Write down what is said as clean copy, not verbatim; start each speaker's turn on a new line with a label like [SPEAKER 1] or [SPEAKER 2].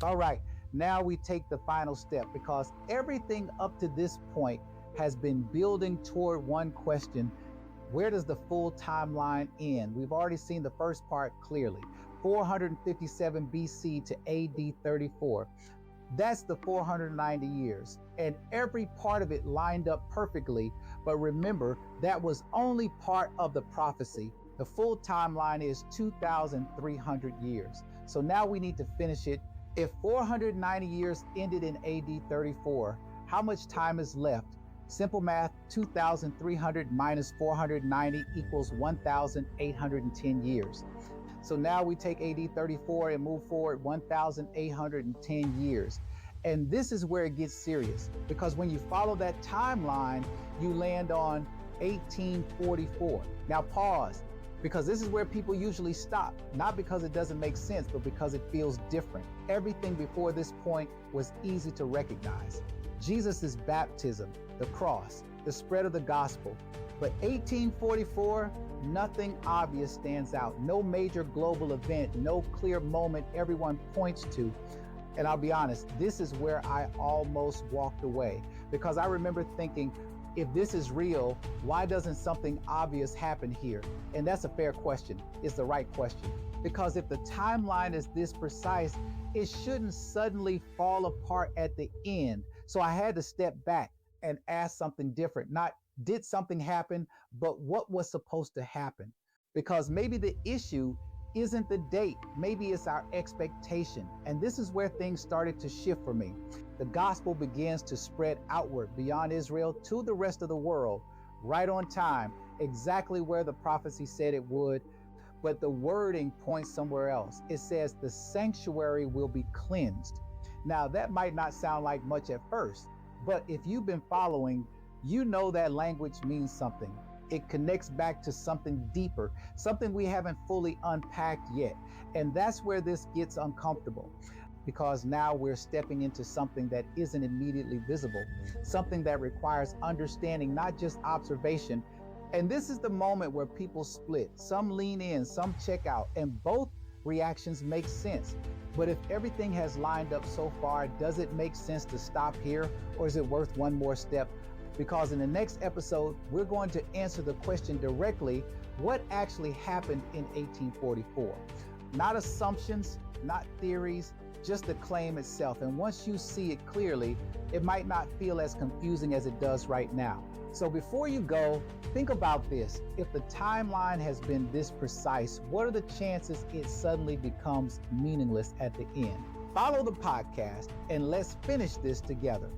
[SPEAKER 1] All right, now we take the final step because everything up to this point has been building toward one question. Where does the full timeline end? We've already seen the first part clearly. 457 BC to AD 34. That's the 490 years, and every part of it lined up perfectly. But remember, that was only part of the prophecy. The full timeline is 2,300 years. So now we need to finish it. If 490 years ended in AD 34, how much time is left? Simple math, 2,300 minus 490 equals 1,810 years. So now we take AD 34 and move forward 1,810 years. And this is where it gets serious, because when you follow that timeline, you land on 1844. Now pause, because this is where people usually stop, not because it doesn't make sense, but because it feels different. Everything before this point was easy to recognize. Jesus' baptism, the cross, the spread of the gospel. But 1844, nothing obvious stands out. No major global event, no clear moment everyone points to. And I'll be honest, this is where I almost walked away, because I remember thinking, if this is real, why doesn't something obvious happen here? And that's a fair question. It's the right question. Because if the timeline is this precise, it shouldn't suddenly fall apart at the end. So I had to step back and ask something different. Not did something happen, but what was supposed to happen? Because maybe the issue isn't the date, maybe it's our expectation. And this is where things started to shift for me. The gospel begins to spread outward beyond Israel to the rest of the world, right on time, exactly where the prophecy said it would. But the wording points somewhere else. It says the sanctuary will be cleansed. Now, that might not sound like much at first, but if you've been following, you know that language means something. It connects back to something deeper, something we haven't fully unpacked yet. And that's where this gets uncomfortable, because now we're stepping into something that isn't immediately visible, something that requires understanding, not just observation. And this is the moment where people split. Some lean in, some check out, and both reactions make sense. But if everything has lined up so far, does it make sense to stop here, or is it worth one more step? Because in the next episode, we're going to answer the question directly: what actually happened in 1844? Not assumptions, not theories, just the claim itself. And once you see it clearly, it might not feel as confusing as it does right now. So before you go, think about this. If the timeline has been this precise, what are the chances it suddenly becomes meaningless at the end? Follow the podcast and let's finish this together.